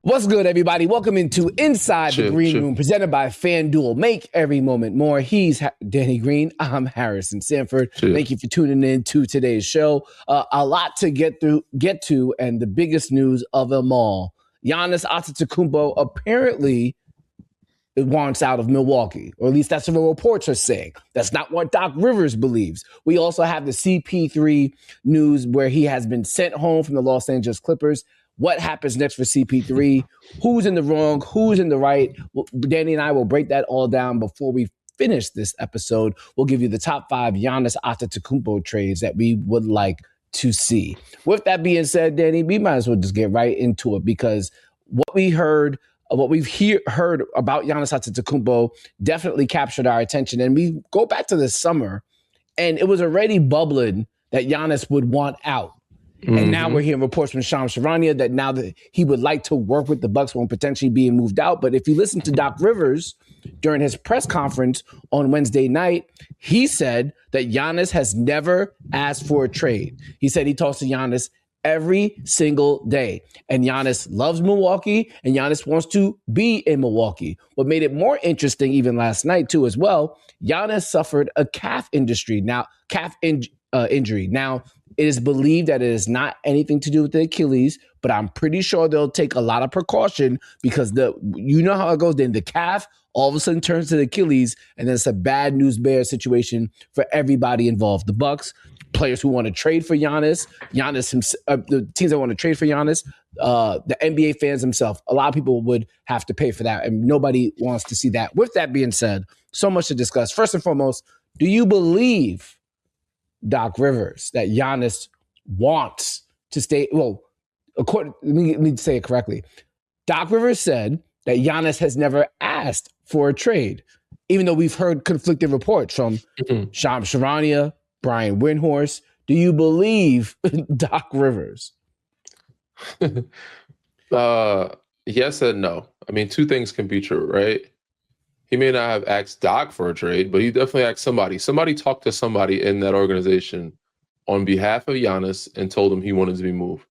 What's good, everybody? Welcome into Inside the Green Room, presented by FanDuel. Make every moment more. He's Danny Green. I'm Harrison Sanford. Thank you for tuning in to today's show. A lot to get to, and the biggest news of them all: Giannis Antetokounmpo apparently wants out of Milwaukee, or at least that's what the reports are saying. That's not what Doc Rivers believes. We also have the CP3 news where he has been sent home from the Los Angeles Clippers. What happens next for CP3? Who's in the wrong? Who's in the right? Danny and I will break that all down before we finish this episode. We'll give you the top 5 Giannis Antetokounmpo trades that we would like to see. With that being said, Danny, we might as well just get right into it, because what we've heard about Giannis Antetokounmpo definitely captured our attention. And we go back to the summer, and it was already bubbling that Giannis would want out. And now we're hearing reports from Shams Charania that now that he would like to work with the Bucks on potentially being moved out. But if you listen to Doc Rivers during his press conference on Wednesday night, he said that Giannis has never asked for a trade. He said he talks to Giannis every single day. And Giannis loves Milwaukee, and Giannis wants to be in Milwaukee. What made it more interesting even last night too as well, Giannis suffered a calf injury. Now, it is believed that it is not anything to do with the Achilles, but I'm pretty sure they'll take a lot of precaution, because you know how it goes. Then the calf all of a sudden turns to the Achilles, and then it's a bad news bears situation for everybody involved. The Bucks, players who want to trade for Giannis, the teams that want to trade for Giannis, the NBA fans themselves. A lot of people would have to pay for that, and nobody wants to see that. With that being said, so much to discuss. First and foremost, do you believe Doc Rivers that Giannis wants to stay? Well, let me say it correctly. Doc Rivers said that Giannis has never asked for a trade, even though we've heard conflicting reports from Shams Charania, Brian Windhorst. Do you believe Doc Rivers? Yes and no. I mean, two things can be true, right? He may not have asked Doc for a trade, but he definitely asked somebody. Somebody talked to somebody in that organization on behalf of Giannis and told him he wanted to be moved.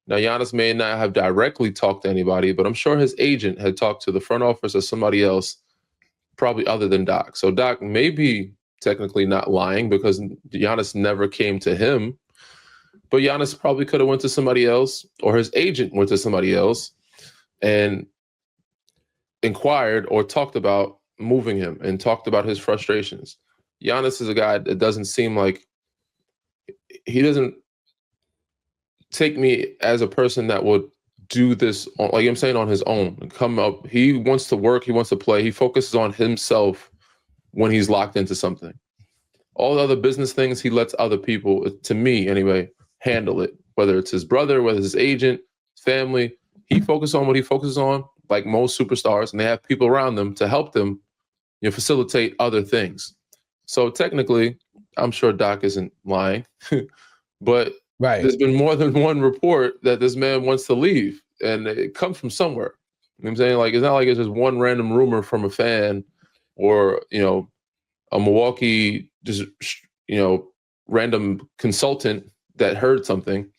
Now, Giannis may not have directly talked to anybody, but I'm sure his agent had talked to the front office or somebody else, probably other than Doc. So Doc may be technically not lying, because Giannis never came to him, but Giannis probably could have went to somebody else, or his agent went to somebody else and inquired or talked about moving him and talked about his frustrations. Giannis is a guy that doesn't seem like, he doesn't take me as a person that would do this, like I'm saying, on his own and come up. He wants to work. He wants to play. He focuses on himself when he's locked into something. All the other business things, he lets other people, to me anyway, handle it, whether it's his brother, whether it's his agent, his family. He focuses on what he focuses on, like most superstars, and they have people around them to help them, facilitate other things. So technically, I'm sure Doc isn't lying, but There's been more than one report that this man wants to leave, and it comes from somewhere. You know what I'm saying? Like, it's not like it's just one random rumor from a fan or, a Milwaukee, random consultant that heard something.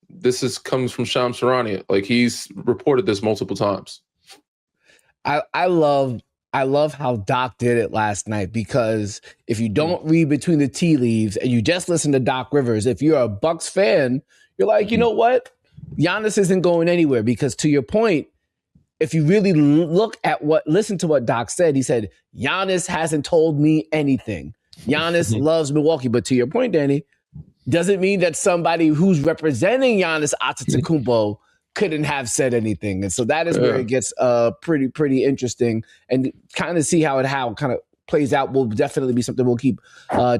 This comes from Shams Charania. Like, he's reported this multiple times. I love how Doc did it last night, because if you don't read between the tea leaves and you just listen to Doc Rivers, if you're a Bucks fan, you're like, you know what? Giannis isn't going anywhere, because to your point, if you really listen to what Doc said, he said, Giannis hasn't told me anything. Giannis loves Milwaukee. But to your point, Danny, doesn't mean that somebody who's representing Giannis Antetokounmpo couldn't have said anything. And so that is where it gets pretty interesting, and kind of see how it kind of plays out will definitely be something we'll keep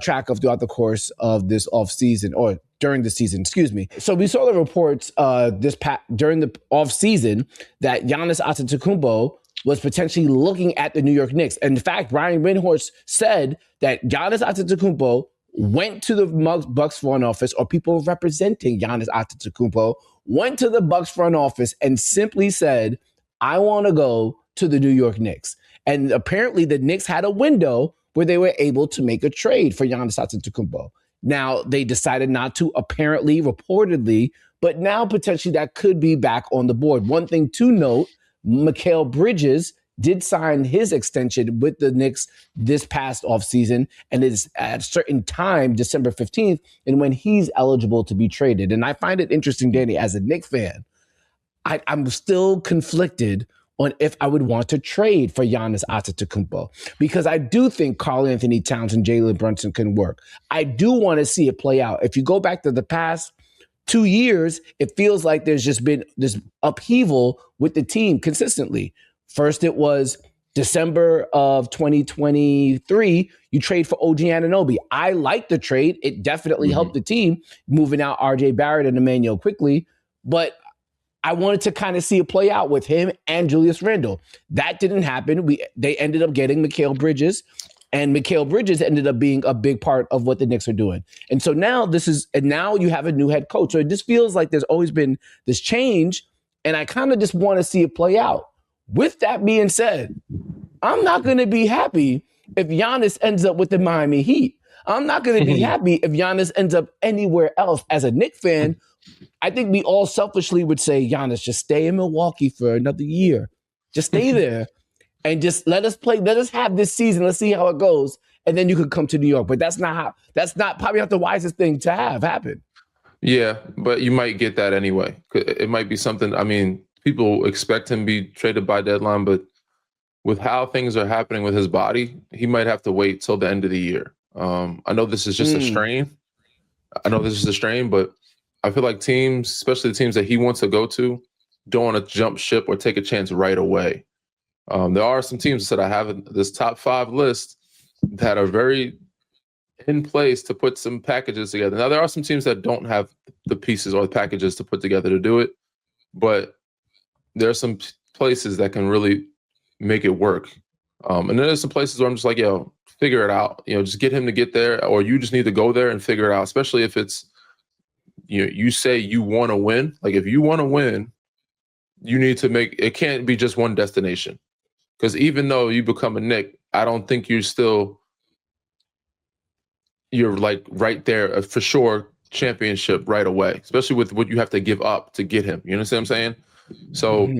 track of throughout the course of this offseason, or during the season, excuse me. So we saw the reports during the offseason that Giannis Antetokounmpo was potentially looking at the New York Knicks. And in fact, Brian Windhorst said that Giannis Antetokounmpo went to the Bucks front office, or people representing Giannis Antetokounmpo went to the Bucks front office and simply said, I want to go to the New York Knicks. And apparently the Knicks had a window where they were able to make a trade for Giannis Antetokounmpo. Now, they decided not to, reportedly, but now potentially that could be back on the board. One thing to note, Mikal Bridges did sign his extension with the Knicks this past offseason, and it's at a certain time, December 15th, and when he's eligible to be traded. And I find it interesting, Danny, as a Knicks fan, I'm still conflicted on if I would want to trade for Giannis Antetokounmpo, because I do think Karl Anthony Towns and Jalen Brunson can work. I do want to see it play out. If you go back to the past 2 years, it feels like there's just been this upheaval with the team consistently. First, it was December of 2023, you trade for OG Anunoby. I like the trade. It definitely helped the team, moving out RJ Barrett and Emmanuel quickly. But I wanted to kind of see it play out with him and Julius Randle. That didn't happen. They ended up getting Mikal Bridges, and Mikal Bridges ended up being a big part of what the Knicks are doing. And so now now you have a new head coach. So it just feels like there's always been this change, and I kind of just want to see it play out. With that being said, I'm not going to be happy if Giannis ends up with the Miami Heat. I'm not going to be happy if Giannis ends up anywhere else. As a Knicks fan, I think we all selfishly would say, Giannis, just stay in Milwaukee for another year. Just stay there and just let us play. Let us have this season. Let's see how it goes. And then you could come to New York. But that's probably not the wisest thing to have happen. Yeah, but you might get that anyway. It might be something, I mean, people expect him to be traded by deadline, but with how things are happening with his body, he might have to wait till the end of the year. I know this is just a strain. But I feel like teams, especially the teams that he wants to go to, don't want to jump ship or take a chance right away. There are some teams that I have in this top 5 list that are very in place to put some packages together. Now, there are some teams that don't have the pieces or the packages to put together to do it, but there are some places that can really make it work. And then there's some places where I'm just like, yo, figure it out. Just get him to get there, or you just need to go there and figure it out, especially if it's, you say you want to win. Like, if you want to win, you need to it can't be just one destination. Because even though you become a Knick, I don't think you're like right there for sure championship right away, especially with what you have to give up to get him. You understand what I'm saying? So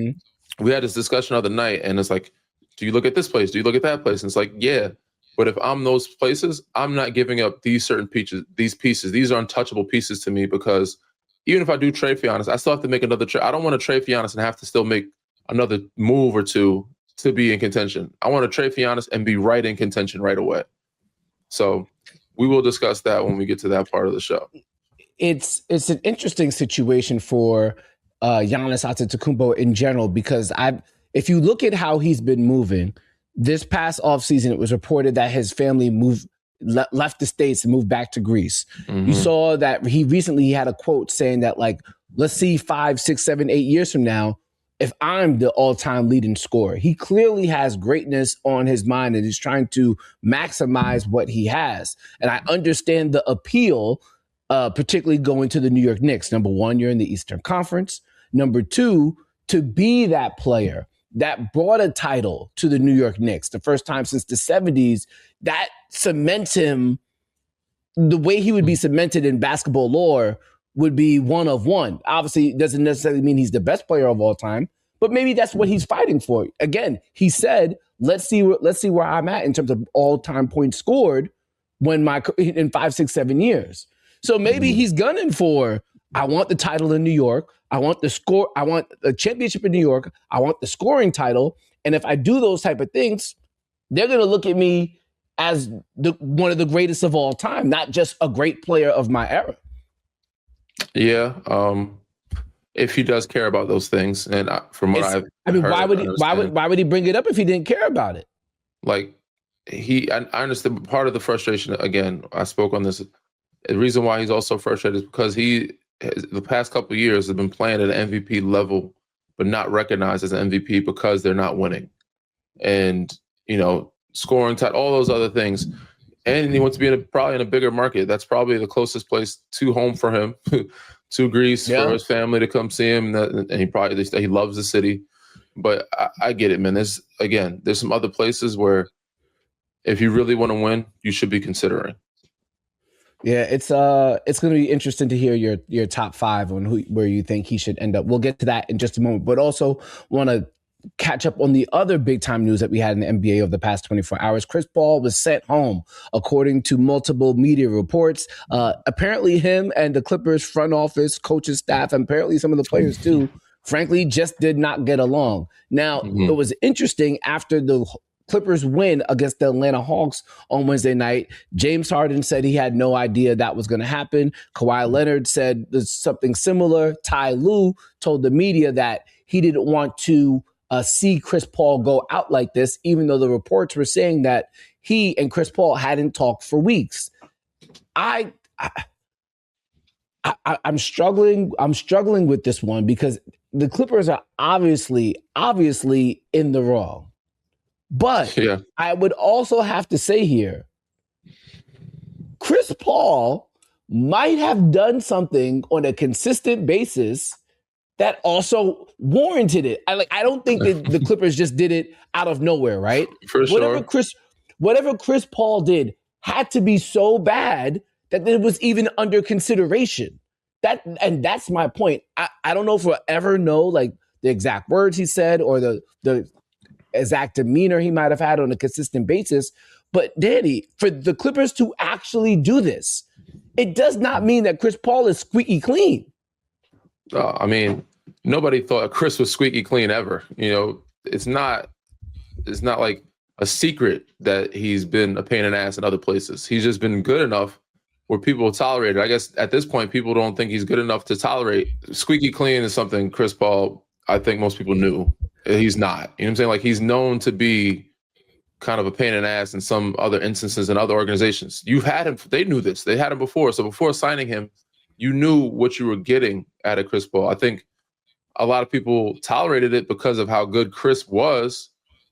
we had this discussion the other night, and it's like, do you look at this place? Do you look at that place? And it's like, yeah, but if I'm those places, I'm not giving up these certain pieces. These are untouchable pieces to me, because even if I do trade for Giannis, I still have to make another trade. I don't want to trade for Giannis and have to still make another move or two to be in contention. I want to trade for Giannis and be right in contention right away. So we will discuss that when we get to that part of the show. It's an interesting situation for Giannis Antetokounmpo in general, because if you look at how he's been moving this past offseason, it was reported that his family left the States and moved back to Greece. You saw that he recently had a quote saying that, like, let's see 5, 6, 7, 8 years from now, if I'm the all-time leading scorer. He clearly has greatness on his mind, and he's trying to maximize what he has. And I understand the appeal, particularly going to the New York Knicks. Number one, you're in the Eastern Conference. Number two, to be that player that brought a title to the New York Knicks, the first time since the 70s, that cements him the way he would be cemented in basketball lore would be one of one. Obviously, it doesn't necessarily mean he's the best player of all time, but maybe that's what he's fighting for. Again, he said, let's see where I'm at in terms of all-time points scored in 5, 6, 7 years. So maybe he's gunning for, I want the title in New York. I want a championship in New York. I want the scoring title. And if I do those type of things, they're going to look at me as one of the greatest of all time, not just a great player of my era. Yeah, if he does care about those things, and from what I've heard, why would he bring it up if he didn't care about it? Like, I understand part of the frustration. Again, I spoke on this. The reason why he's also frustrated is because the past couple of years has been playing at an MVP level, but not recognized as an MVP because they're not winning, and scoring title, all those other things. And he wants to be probably in a bigger market. That's probably the closest place to home for him, to Greece, for his family to come see him. And he loves the city. But I get it, man. There's some other places where if you really want to win, you should be considering. Yeah, it's going to be interesting to hear your top 5 on where you think he should end up. We'll get to that in just a moment, but also want to catch up on the other big time news that we had in the NBA over the past 24 hours. Chris Paul was sent home, according to multiple media reports. Apparently him and the Clippers front office, coaches, staff, and apparently some of the players too, frankly, just did not get along. Now, it was interesting after the Clippers win against the Atlanta Hawks on Wednesday night. James Harden said he had no idea that was going to happen. Kawhi Leonard said there's something similar. Ty Lue told the media that he didn't want to see Chris Paul go out like this, even though the reports were saying that he and Chris Paul hadn't talked for weeks. I'm struggling. I'm struggling with this one because the Clippers are obviously in the wrong. But I would also have to say here, Chris Paul might have done something on a consistent basis that also warranted it. I don't think that the Clippers just did it out of nowhere, right? For sure. Whatever Chris Paul did had to be so bad that it was even under consideration. That's my point. I don't know if we'll ever know like the exact words he said or the exact demeanor he might have had on a consistent basis. But Danny, for the Clippers to actually do this, it does not mean that Chris Paul is squeaky clean. I mean, nobody thought Chris was squeaky clean ever. You know, it's not like a secret that he's been a pain in the ass in other places. He's just been good enough where people will tolerate it. I guess at this point, people don't think he's good enough to tolerate. Squeaky clean is something Chris Paul, I think most people knew. He's not. You know what I'm saying? Like, he's known to be kind of a pain in the ass in some other instances in other organizations. You've had him. They knew this. They had him before. So before signing him, you knew what you were getting out of Chris Paul. I think a lot of people tolerated it because of how good Chris was,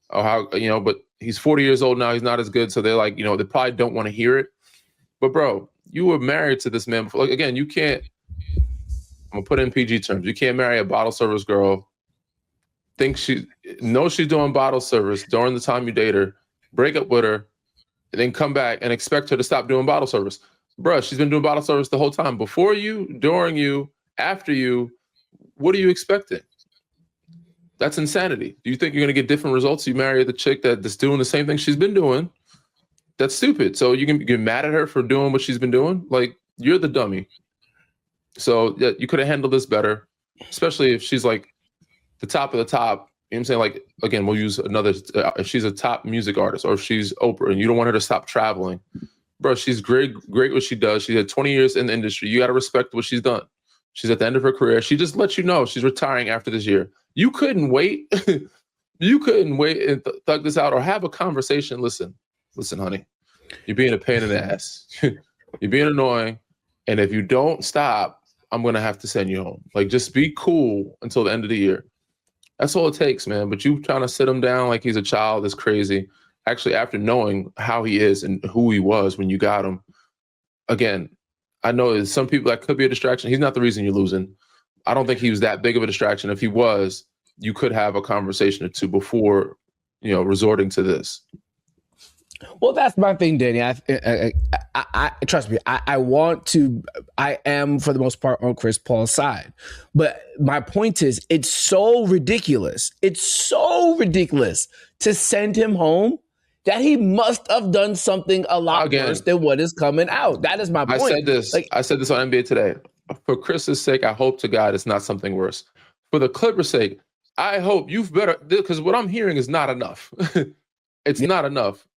or how, you know, but he's 40 years old now. He's not as good. So they're like, you know, they probably don't want to hear it. But bro, you were married to this man before. Like, again, you can't, I'm gonna put in PG terms. You can't marry a bottle service girl, know she's doing bottle service during the time you date her, break up with her, and then come back and expect her to stop doing bottle service. Bruh, she's been doing bottle service the whole time. Before you, during you, after you, what are you expecting? That's insanity. Do you think you're going to get different results? You marry the chick that's doing the same thing she's been doing. That's stupid. So you can get mad at her for doing what she's been doing? Like, you're the dummy. So yeah, you could have handled this better, especially if she's like the top of the top. You know what I'm saying? Like, again, we'll use another, if she's a top music artist or if she's Oprah and you don't want her to stop traveling. Bro, she's great what she does. She had 20 years in the industry. You got to respect what she's done. She's at the end of her career. She just lets you know she's retiring after this year. You couldn't wait. You couldn't wait and thug this out or have a conversation. Listen, honey, you're being a pain in the ass. You're being annoying. And if you don't stop, I'm going to have to send you home. Like, just be cool until the end of the year. That's all it takes, man. But you trying to sit him down like he's a child is crazy. Actually, after knowing how he is and who he was when you got him, again, I know there's some people that could be a distraction. He's not the reason you're losing. I don't think he was that big of a distraction. If he was, you could have a conversation or two before, you know, resorting to this. Well, that's my thing, Danny. I trust me. I am for the most part on Chris Paul's side, but my point is, it's so ridiculous. It's so ridiculous to send him home that he must have done something a lot worse than what is coming out. That is my point. I said this on NBA Today. For Chris's sake, I hope to God it's not something worse. For the Clippers' sake, I hope you've better, because what I'm hearing is not enough. It's not enough.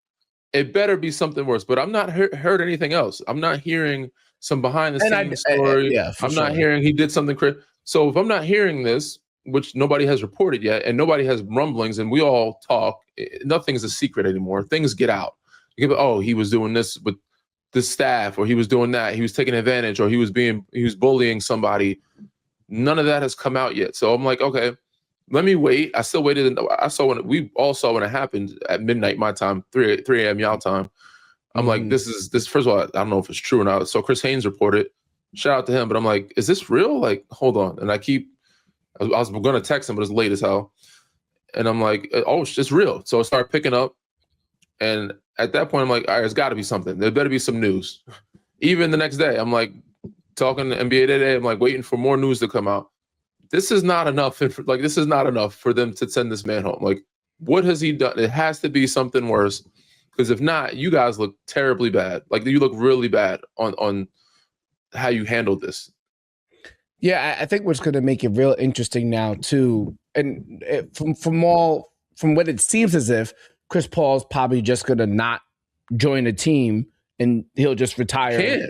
It better be something worse, but I'm not heard anything else. I'm not hearing some behind the scenes story. I'm not hearing he did something crazy. So if I'm not hearing this, which nobody has reported yet, and nobody has rumblings, and we all talk, nothing's a secret anymore. Things get out. He was doing this with the staff, or he was doing that. He was taking advantage, or he was bullying somebody. None of that has come out yet. So I'm like, okay, let me wait. I still waited. We all saw when it happened at midnight, my time, 3 a.m. y'all time. I'm like, this. First of all, I don't know if it's true or not. So Chris Haynes reported. Shout out to him. But I'm like, is this real? Like, hold on. And I was going to text him, but it's late as hell. And I'm like, oh, it's real. So I started picking up. And at that point, I'm like, all right, there's got to be something. There better be some news. Even the next day, I'm like, talking to NBA Today, I'm like, waiting for more news to come out. this is not enough. Like, this is not enough for them to send this man home. Like, what has he done? It has to be something worse, because if not, you guys look terribly bad. Like, you look really bad on how you handled this. Yeah, I think what's going to make it real interesting now too, and from what it seems as if Chris Paul's probably just going to not join a team and he'll just retire.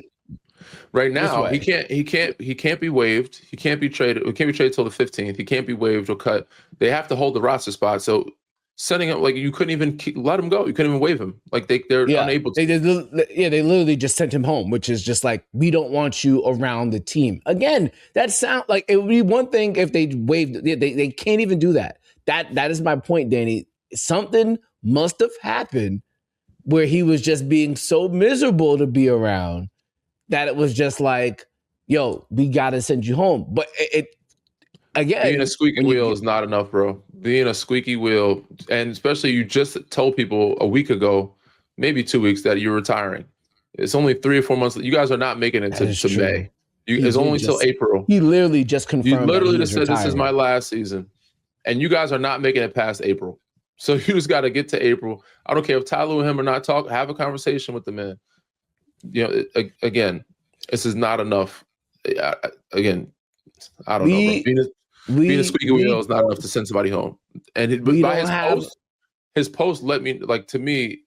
Right now, he can't be waived. He can't be traded. He can't be traded till the 15th. He can't be waived or cut. They have to hold the roster spot. So setting up, like, you couldn't even let him go. You couldn't even waive him. Like, they're unable to. They literally just sent him home, which is just like, we don't want you around the team. Again, that sound like it would be one thing if they waived. They can't even do that. That is my point, Danny. Something must have happened where he was just being so miserable to be around that it was just like, yo, we got to send you home. But it again, being a squeaky wheel is not enough, bro. Being a squeaky wheel, and especially you just told people a week ago, maybe 2 weeks, that you're retiring. It's only 3 or 4 months. You guys are not making it to May. It's only till April. He literally just confirmed. You literally just said, this is my last season. And you guys are not making it past April. So you just got to get to April. I don't care if Tyler and him are not talking. Have a conversation with the man. You know, again, this is not enough. Again, I don't know, bro. Being a squeaky wheel is not enough to send somebody home. And his post let me, like, to me,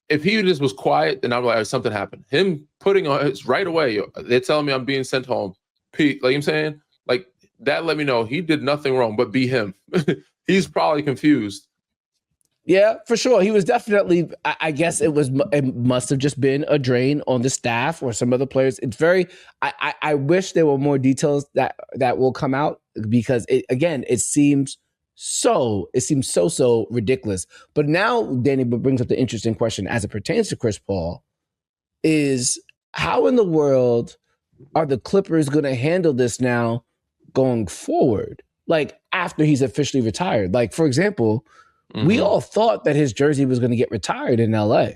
if he just was quiet, then I'm like, something happened. Him putting on it's right away, they're telling me I'm being sent home. Pete, like I'm saying, like, that let me know he did nothing wrong but be him. He's probably confused. Yeah, for sure. He was definitely, I guess it must have just been a drain on the staff or some other players. It's very, I wish there were more details that will come out, because it seems so ridiculous. But now, Danny brings up the interesting question as it pertains to Chris Paul is, how in the world are the Clippers going to handle this now going forward? Like, after he's officially retired, like, for example, we all thought that his jersey was going to get retired in LA.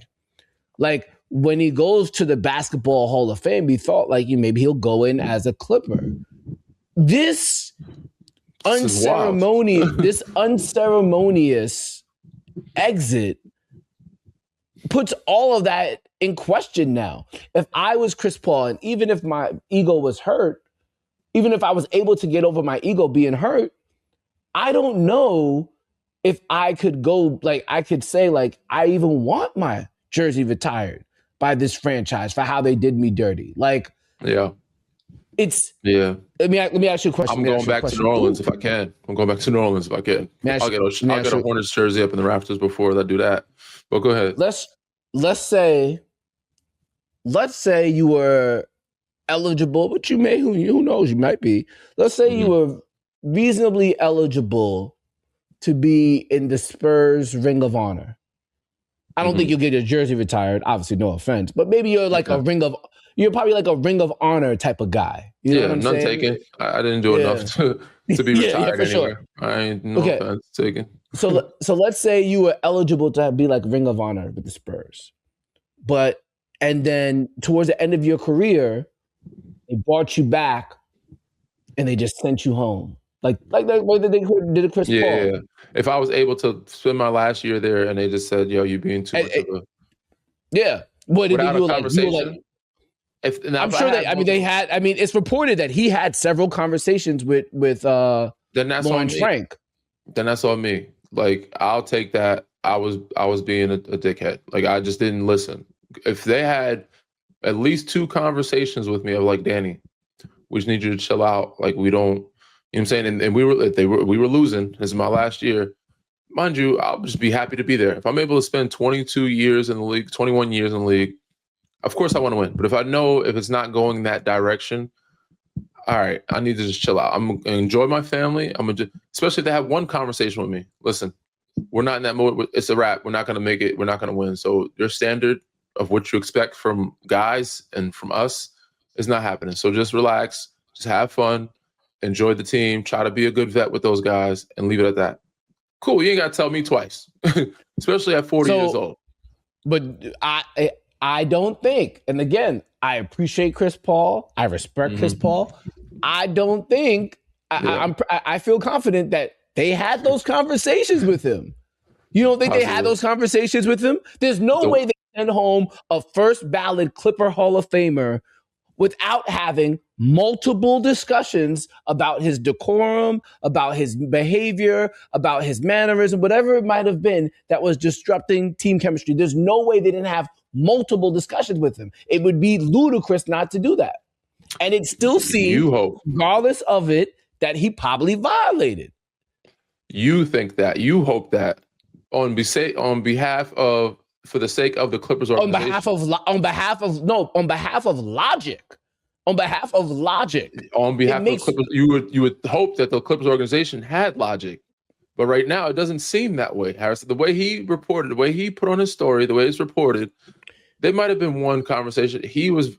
Like, when he goes to the Basketball Hall of Fame, we thought, like, maybe he'll go in as a Clipper. This unceremonious exit puts all of that in question now. If I was Chris Paul, and even if my ego was hurt, even if I was able to get over my ego being hurt, I don't know if I could go, like, I could say, like, I even want my jersey retired by this franchise for how they did me dirty. Like, yeah. Let me ask you a question. I'm going back to New Orleans if I can. I'll get a Hornets jersey up in the rafters before I do that. But go ahead. Let's say you were eligible, but you may, who knows, you might be. Let's say you were reasonably eligible to be in the Spurs Ring of Honor. I don't think you'll get your jersey retired, obviously, no offense, but maybe you're like you're probably like a Ring of Honor type of guy. You know what I'm saying? Taken. I didn't do enough to be retired anywhere. Sure. I ain't offense taken. So let's say you were eligible to be like Ring of Honor with the Spurs, and then towards the end of your career, they brought you back and they just sent you home. Like the way that they did Chris Paul. Yeah. If I was able to spend my last year there and they just said, yo, you being too much of a... Yeah. What did you conversation? It's reported that he had several conversations with Lawrence Frank. Then that's on me. Like, I'll take that. I was being a dickhead. Like, I just didn't listen. If they had at least 2 conversations with me of, like, Danny, we just need you to chill out. Like, we don't... You know what I'm saying? And we were losing. This is my last year. Mind you, I'll just be happy to be there. If I'm able to spend 22 years in the league, 21 years in the league, of course I want to win. But if I know if it's not going that direction, all right, I need to just chill out. I'm going to enjoy my family. Especially if they have one conversation with me. Listen, we're not in that mode. It's a wrap. We're not going to make it. We're not going to win. So your standard of what you expect from guys and from us is not happening. So just relax. Just have fun. Enjoy the team, try to be a good vet with those guys, and leave it at that. Cool, you ain't got to tell me twice, especially at 40 years old. But I don't think, and again, I appreciate Chris Paul. I respect Chris Paul. I don't think I feel confident that they had those conversations with him. You don't think they had those conversations with him? There's no way they send home a first ballot Clipper Hall of Famer without having multiple discussions about his decorum, about his behavior, about his mannerism, whatever it might have been that was disrupting team chemistry. There's no way they didn't have multiple discussions with him. It would be ludicrous not to do that. And it still seems, regardless of it, that he probably violated. You think that, you hope that on behalf of, for the sake of the Clippers organization. On behalf of logic. On behalf of the Clippers, you would hope that the Clippers organization had logic. But right now, it doesn't seem that way, Harrison. The way he reported, the way he put on his story, the way it's reported, there might have been one conversation. He was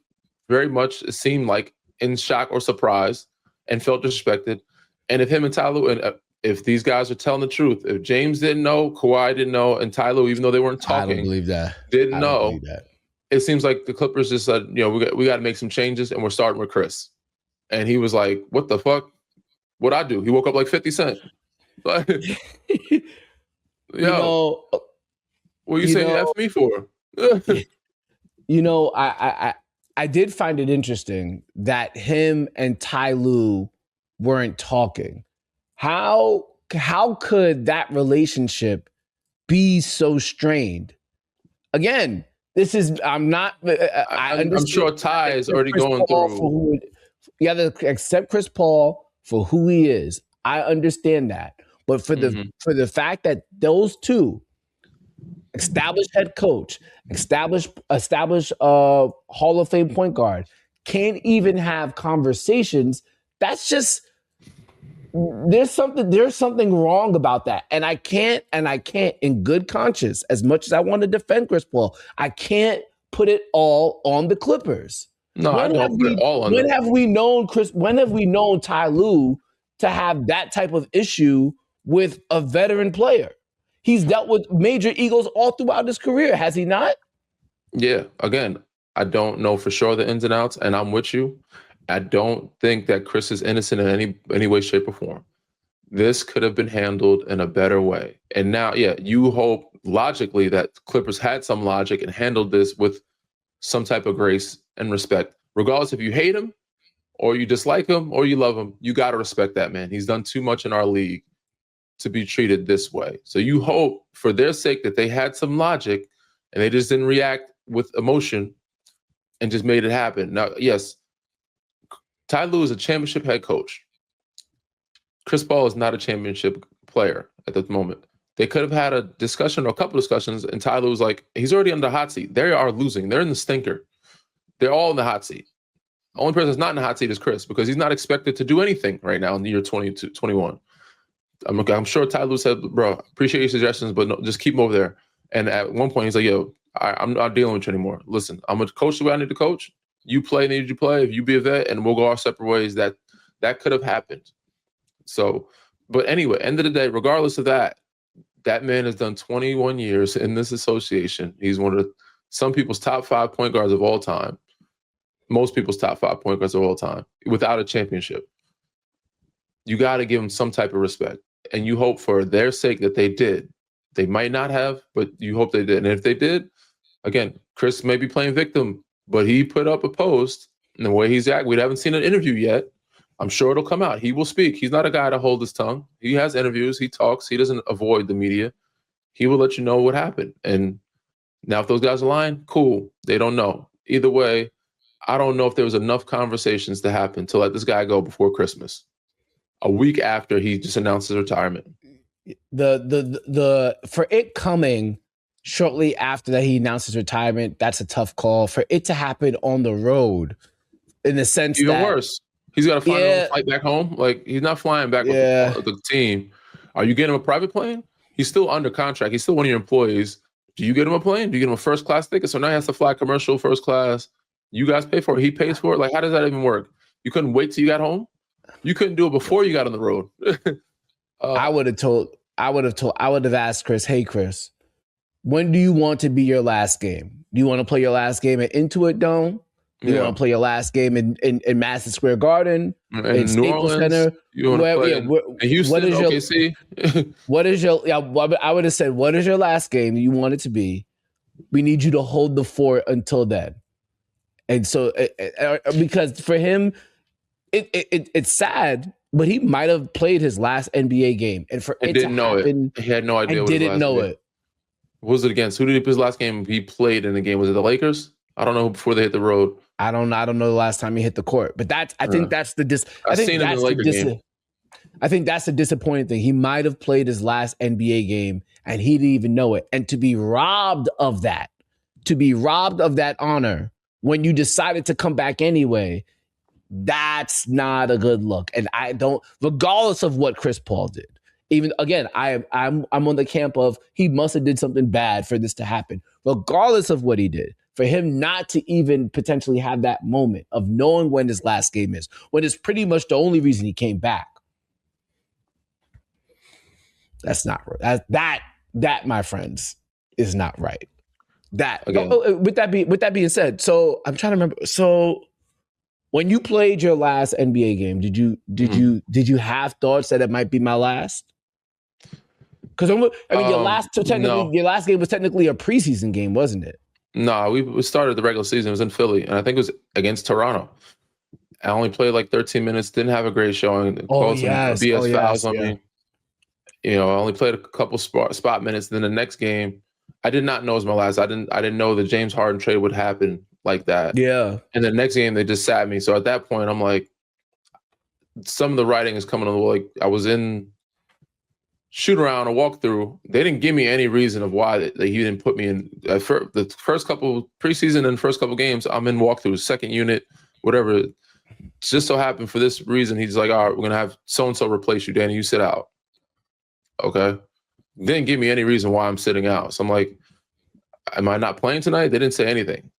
very much, it seemed like, in shock or surprise and felt disrespected. And if him and Ty Lue, and if these guys are telling the truth, if James didn't know, Kawhi didn't know, and Ty Lue, even though they weren't talking, I don't believe that. Didn't know. It seems like the Clippers just said, we got to make some changes, and we're starting with Chris. And he was like, "What the fuck? What'd I do?" He woke up like 50 Cent. Like, what are you saying F me for? I did find it interesting that him and Ty Lue weren't talking. How could that relationship be so strained? Again, this is, I'm sure Ty is already going through. You have to accept Chris Paul for who he is. I understand that. But for the fact that those two, established head coach, established Hall of Fame point guard, can't even have conversations, that's just, there's something wrong about that. And I can't in good conscience, as much as I want to defend Chris Paul, I can't put it all on the Clippers. No, I don't put it all on them. When have we known Ty Lue to have that type of issue with a veteran player? He's dealt with major egos all throughout his career, has he not? Yeah. Again, I don't know for sure the ins and outs, and I'm with you. I don't think that Chris is innocent in any way, shape, or form. This could have been handled in a better way. And now, you hope logically that Clippers had some logic and handled this with some type of grace and respect. Regardless if you hate him or you dislike him or you love him, you got to respect that man. He's done too much in our league to be treated this way. So you hope for their sake that they had some logic and they just didn't react with emotion and just made it happen. Now, yes, Ty Lue is a championship head coach. Chris Paul is not a championship player at the moment. They could have had a discussion or a couple discussions, and Ty Lue was like, he's already on the hot seat. They are losing. They're in the stinker. They're all in the hot seat. The only person that's not in the hot seat is Chris, because he's not expected to do anything right now in the year 2021. I'm sure Ty Lue said, "Bro, appreciate your suggestions, but no, just keep him over there." And at one point, he's like, "Yo, I'm not dealing with you anymore. Listen, I'm going to coach the way I need to coach. You play, need you play. If you be a vet, and we'll go our separate ways." That could have happened. So, but anyway, end of the day, regardless of that, that man has done 21 years in this association. He's one of some people's top 5 point guards of all time. Most people's top 5 point guards of all time without a championship. You got to give him some type of respect. And you hope for their sake that they did. They might not have, but you hope they did. And if they did, again, Chris may be playing victim, but he put up a post, and the way he's acting, we haven't seen an interview yet. I'm sure it'll come out. He will speak. He's not a guy to hold his tongue. He has interviews. He talks. He doesn't avoid the media. He will let you know what happened. And now if those guys are lying, cool. They don't know. Either way, I don't know if there was enough conversations to happen to let this guy go before Christmas. A week after he just announced his retirement. The for it coming shortly after that he announced his retirement, that's a tough call. For it to happen on the road, in the sense even worse. He's got to find a flight back home. Like, he's not flying back with the team. Are you getting him a private plane? He's still under contract. He's still one of your employees. Do you get him a plane? Do you get him a first class ticket? So now he has to fly commercial first class. You guys pay for it. He pays for it. Like, how does that even work? You couldn't wait till you got home? You couldn't do it before you got on the road. I would have asked Chris, "Hey, Chris, when do you want to be your last game? Do you want to play your last game at Intuit Dome? You want to play your last game in Madison Square Garden, in Staples Center. You want to play in Houston, OKC? What is your? Yeah, I would have said, what is your last game you want it to be? We need you to hold the fort until then. And so, because for him, it's sad, but he might have played his last NBA game, and for it to happen, he had no idea. I didn't know it. What was it against? Who did he play his last game he played in the game? Was it the Lakers? I don't know before they hit the road. I don't know the last time he hit the court, but I think that's the disappointing thing. He might have played his last NBA game and he didn't even know it. And to be robbed of that honor when you decided to come back anyway, that's not a good look. And I don't, regardless of what Chris Paul did, even again, I'm on the camp of he must have did something bad for this to happen, regardless of what he did. For him not to even potentially have that moment of knowing when his last game is, when it's pretty much the only reason he came back. That's not right. That, my friends, is not right. That again. With that being said, so I'm trying to remember. So when you played your last NBA game, did you have thoughts that it might be my last? Because your last game was technically a preseason game, wasn't it? No, we started the regular season. It was in Philly, and I think it was against Toronto. I only played like 13 minutes. Didn't have a great showing. BS fouls on me. I only played a couple spot minutes. Then the next game, I did not know it was my last. I didn't know the James Harden trade would happen like that. Yeah. And the next game, they just sat me. So at that point, I'm like, some of the writing is coming on the wall. Like I was in shoot around, a walkthrough. They didn't give me any reason of why that he didn't put me in. The first couple preseason and first couple games, I'm in walkthrough, second unit, whatever. It just so happened for this reason, he's like, all right, we're going to have so-and-so replace you, Danny. You sit out. Okay. Didn't give me any reason why I'm sitting out. So I'm like, am I not playing tonight? They didn't say anything.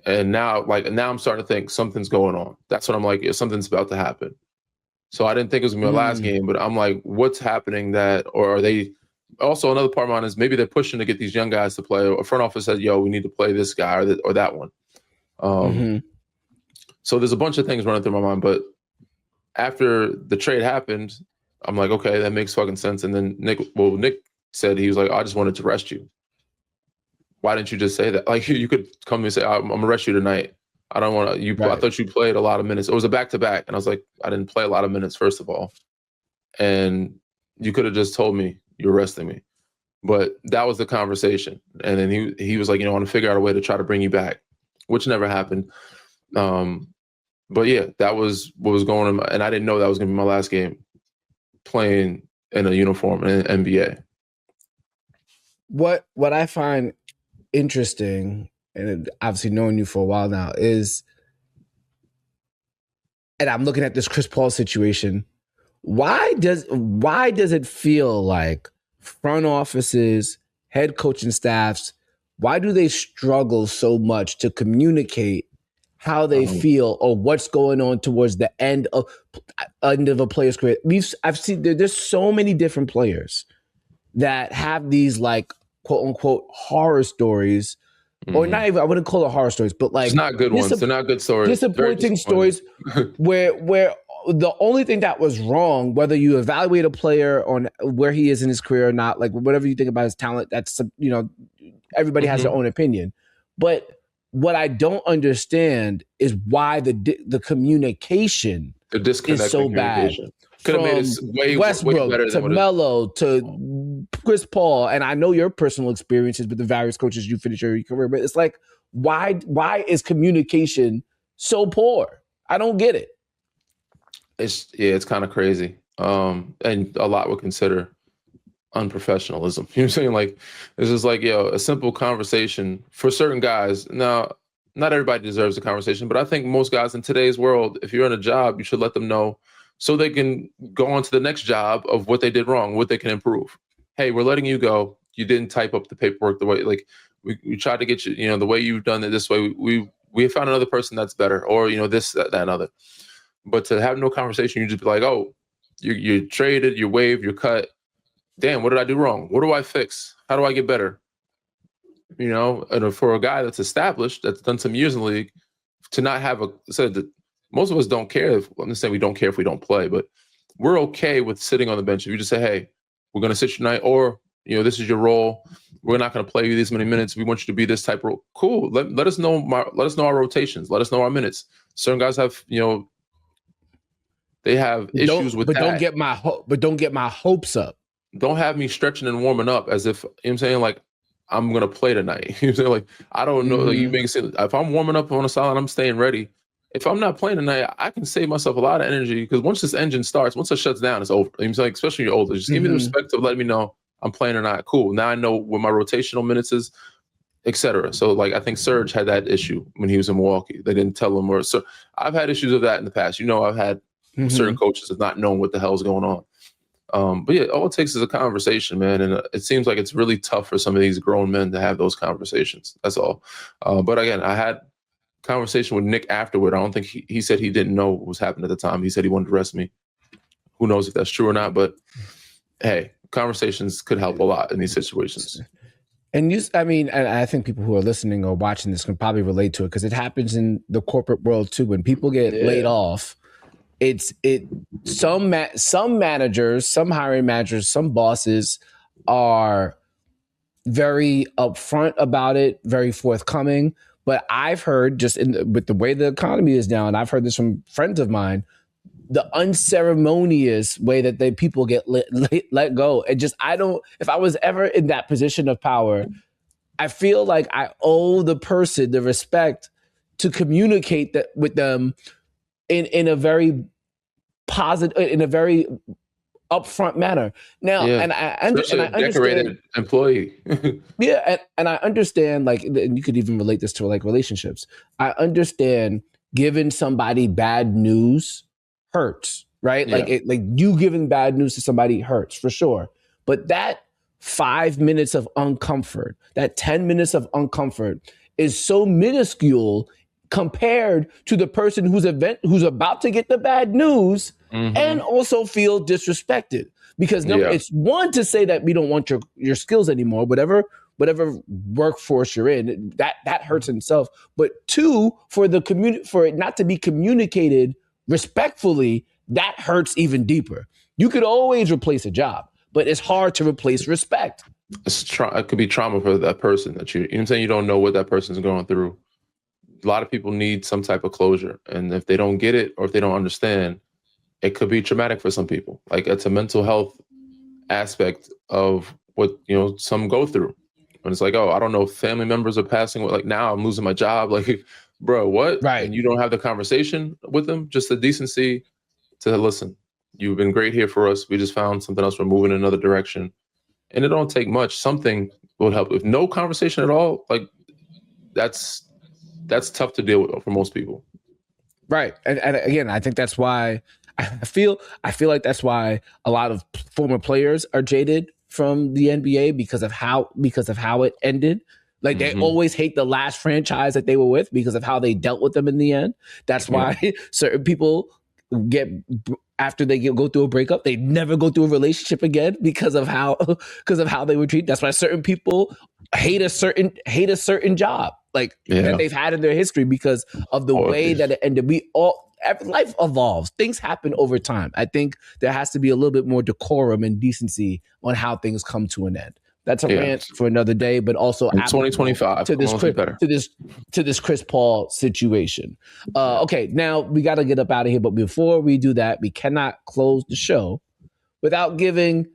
And now I'm starting to think something's going on. That's what I'm like, something's about to happen. So I didn't think it was going to be my last game, but I'm like, what's happening or are they also another part of mine is maybe they're pushing to get these young guys to play. A front office said, yo, we need to play this guy or that one. So there's a bunch of things running through my mind, but after the trade happened, I'm like, okay, that makes fucking sense. And then Nick said, he was like, I just wanted to rest you. Why didn't you just say that? Like you could come to me and say, I'm gonna rest you tonight. I don't want to. Right. I thought you played a lot of minutes. It was a back-to-back, and I was like, I didn't play a lot of minutes, first of all. And you could have just told me you're resting me. But that was the conversation. And then he was like, I want to figure out a way to try to bring you back, which never happened. But yeah, that was what was going on. And I didn't know that was going to be my last game playing in a uniform in NBA. What I find interesting, and obviously knowing you for a while now, is, and I'm looking at this Chris Paul situation, why does it feel like front offices, head coaching staffs, why do they struggle so much to communicate how they feel or what's going on towards the end of a player's career? I've seen there's so many different players that have these like quote unquote horror stories, or not even, I wouldn't call it horror stories, but like it's not good ones. They're not good stories. Disappointing stories where the only thing that was wrong, whether you evaluate a player on where he is in his career or not, like whatever you think about his talent, that's, everybody has their own opinion. But what I don't understand is why the communication is so bad. Could have made it way better to Melo to Chris Paul, and I know your personal experiences with the various coaches you finished your career, but it's like, why is communication so poor? I don't get it. It's kind of crazy, and a lot would consider unprofessionalism. You know what I'm saying? Like, it's just like, a simple conversation for certain guys. Now, not everybody deserves a conversation, but I think most guys in today's world, if you're in a job, you should let them know so they can go on to the next job of what they did wrong, what they can improve. Hey, we're letting you go. You didn't type up the paperwork the way, like we tried to get you, the way you've done it this way. We found another person that's better, or, this, that, and other. But to have no conversation, you just be like, oh, you're traded, you're waived, you're cut. Damn, what did I do wrong? What do I fix? How do I get better? And for a guy that's established, that's done some years in the league, to not have said that most of us don't care. I'm not saying we don't care if we don't play, but we're okay with sitting on the bench. If you just say, hey, we're going to sit tonight, or, this is your role. We're not going to play you these many minutes. We want you to be this type of role. Cool. Let us know. Let us know our rotations. Let us know our minutes. Certain guys have, they have issues with that. But don't get my hopes up. Don't have me stretching and warming up as if, I'm saying, like, I'm going to play tonight. You know what I'm saying? Like, I don't know. Like, you make it seem, if I'm warming up on a sideline, I'm staying ready. If I'm not playing tonight, I can save myself a lot of energy, because once this engine starts, once it shuts down, it's over. You know what I'm saying? Especially when you're older. Just give me the respect of letting me know I'm playing or not. Cool. Now I know what my rotational minutes is, etc. So, like, I think Serge had that issue when he was in Milwaukee. They didn't tell him. So I've had issues with that in the past. I've had certain coaches of not knowing what the hell's going on. But yeah, all it takes is a conversation, man. And it seems like it's really tough for some of these grown men to have those conversations. That's all. But again, I had conversation with Nick afterward. I don't think he said he didn't know what was happening at the time. He said he wanted to rest me. Who knows if that's true or not? But hey, conversations could help a lot in these situations. And I think people who are listening or watching this can probably relate to it, because it happens in the corporate world too. When people get laid off, some managers, some hiring managers, some bosses are very upfront about it, very forthcoming. But I've heard, with the way the economy is now, and I've heard this from friends of mine, the unceremonious way that people get let go. And if I was ever in that position of power, I feel like I owe the person the respect to communicate that with them in a very positive, in a very upfront manner. Now, and I understand, decorated employee. and I understand, like, and you could even relate this to like relationships. I understand giving somebody bad news hurts, right? Yeah. Like you giving bad news to somebody hurts for sure. But that 5 minutes of uncomfort, that 10 minutes of uncomfort is so minuscule compared to the person who's about to get the bad news and also feel disrespected. Because it's one, to say that we don't want your skills anymore, whatever workforce you're in, that hurts in itself. But two, for it not to be communicated respectfully, that hurts even deeper. You could always replace a job, but it's hard to replace respect. It could be trauma for that person that you know what I'm saying? You don't know what that person's going through. A lot of people need some type of closure. And if they don't get it, or if they don't understand, it could be traumatic for some people. Like, it's a mental health aspect of what, some go through. And it's like, oh, I don't know if family members are passing. Like, now I'm losing my job. Like, bro, what? Right. And you don't have the conversation with them, just the decency to listen. You've been great here for us. We just found something else. We're moving in another direction. And it don't take much. Something will help. If no conversation at all, like, that's tough to deal with for most people. Right. And again, I think that's why I feel like that's why a lot of former players are jaded from the NBA because of how it ended. Like, they always hate the last franchise that they were with because of how they dealt with them in the end. That's why certain people after they go through a breakup, they never go through a relationship again because of how they were treated. That's why certain people hate a certain job that they've had in their history because of the way that it ended. Life evolves. Things happen over time. I think there has to be a little bit more decorum and decency on how things come to an end. That's a rant for another day, but also in 2025 to this Chris Paul situation. Okay, now we got to get up out of here. But before we do that, we cannot close the show without giving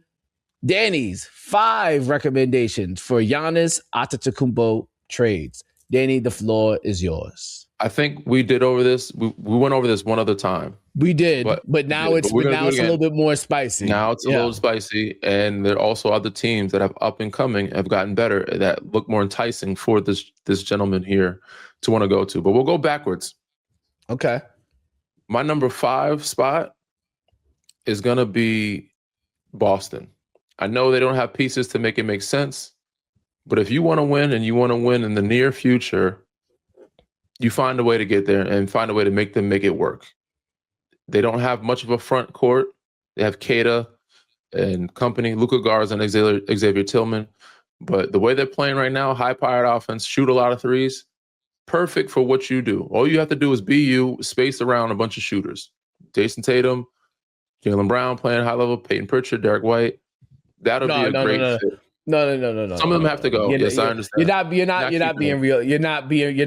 Danny's 5 recommendations for Giannis Antetokounmpo trades. Danny, the floor is yours. I think we did over this. We went over this one other time. We did, but now it's a little bit more spicy. Now it's a little spicy, and there are also other teams that have up and coming have gotten better that look more enticing for this gentleman here to want to go to. But we'll go backwards. Okay. My number 5 spot is gonna be Boston. I know they don't have pieces to make it make sense, but if you want to win and you want to win in the near future, you find a way to get there and find a way to make it work. They don't have much of a front court. They have Keita and company, Luka Garza and Xavier Tillman. But the way they're playing right now, high-powered offense, shoot a lot of threes, perfect for what you do. All you have to do is be you, space around a bunch of shooters. Jason Tatum, Jaylen Brown playing high level, Peyton Pritchard, Derek White. That'll be a great fit. No. Some of them have to go. Yes, I understand. You're not being real. You're not being.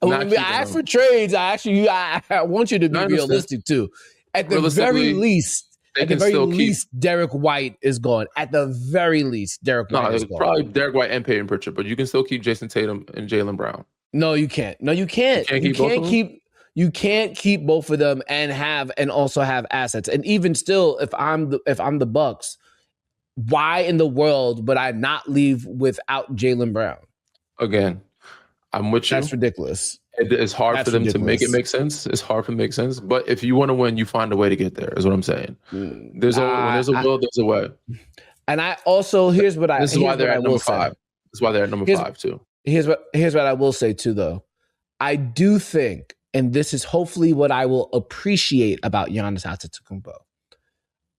I asked for trades. I want you to be realistic too. At the very least, Derek White is gone. At the very least, Derek White is gone. Probably Derek White and Peyton Pritchard, but you can still keep Jason Tatum and Jaylen Brown. No, you can't. You can't keep both of them and also have assets. And even still, if I'm the Bucks, why in the world would I not leave without Jaylen Brown? Again, I'm with you. That's ridiculous. It's hard for them to make it make sense. It's hard for them to make sense. But if you want to win, you find a way to get there, is what I'm saying. When there's a will, there's a way. And I also, this is why they're at number 5. That's why they're at number 5 too. Here's what I will say too, though. I do think, and this is hopefully what I will appreciate about Giannis Antetokounmpo.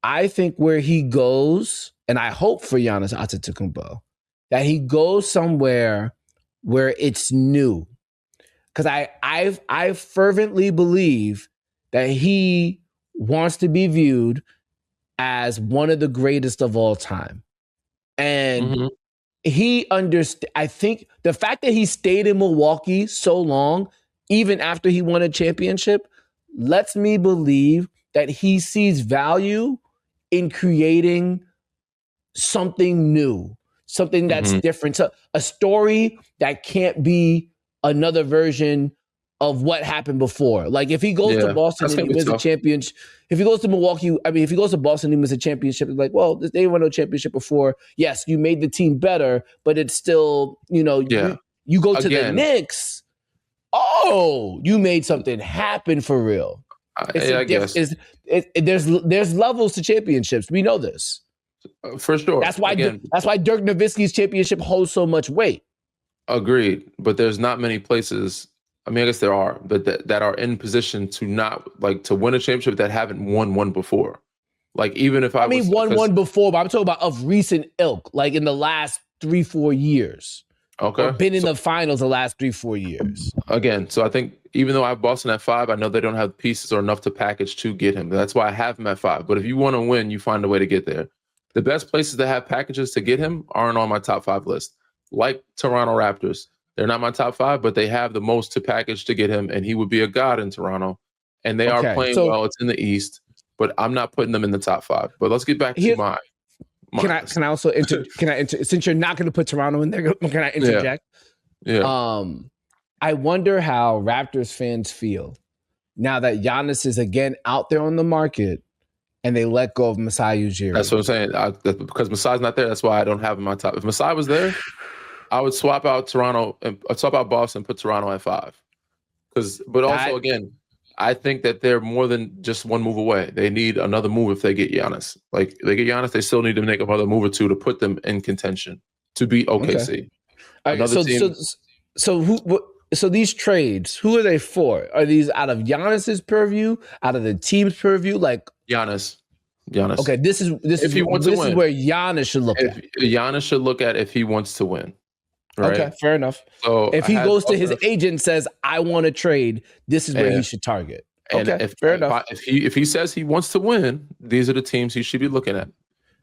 I think where he goes, and I hope for Giannis Antetokounmpo, that he goes somewhere where it's new. Because I fervently believe that he wants to be viewed as one of the greatest of all time. And he I think the fact that he stayed in Milwaukee so long, even after he won a championship, lets me believe that he sees value in creating something new, something that's different. So a story that can't be another version of what happened before. Like if he goes to Boston and he wins a championship, if he goes to Milwaukee, if he goes to Boston and he wins a championship, it's like, well, they won a championship before. Yes, you made the team better, but it's still, you go to the Knicks. Oh, you made something happen for real. I guess. There's levels to championships. We know this. For sure. That's why Dirk Nowitzki's championship holds so much weight. Agreed. But there's not many places, I guess there are, but that are in position to not to win a championship that haven't won one before. Like even if won one before, but I'm talking about of recent ilk, like in the last 3-4 years. Okay. Or been in the finals the last 3-4 years. Again, so I think even though I have Boston at 5, I know they don't have pieces or enough to package to get him. That's why I have him at 5. But if you want to win, you find a way to get there. The best places that have packages to get him aren't on my top 5 list. Like Toronto Raptors. They're not my top 5, but they have the most to package to get him, and he would be a god in Toronto. And they are playing well. It's in the East, but I'm not putting them in the top 5. But let's get back to my Can I also since you're not going to put Toronto in there, can I interject? Yeah. I wonder how Raptors fans feel now that Giannis is again out there on the market and they let go of Masai Ujiri. That's what I'm saying. Because Masai's not there, that's why I don't have him on top. If Masai was there, I would swap out Toronto and swap out Boston and put Toronto at 5. Again, I think that they're more than just one move away. They need another move if they get Giannis. Like they get Giannis, they still need to make another move or two to put them in contention to beat OKC. Okay. So these trades, who are they for? Are these out of Giannis's purview, out of the team's purview? Like Giannis. Okay, this is where Giannis should look at. Giannis should look at if he wants to win. Right? Okay, fair enough. So if he goes to his agent and says, "I want to trade," this is where he should target. Okay, fair enough. If he says he wants to win, these are the teams he should be looking at.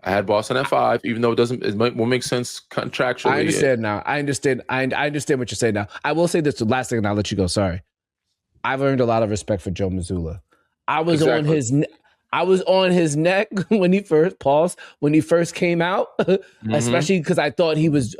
I had Boston at 5, even though it won't make sense contractually. I understand now. I understand what you're saying now. I will say this the last thing, and I'll let you go. Sorry. I've earned a lot of respect for Joe Mazzulla. I was on his neck when he first came out, especially because I thought he was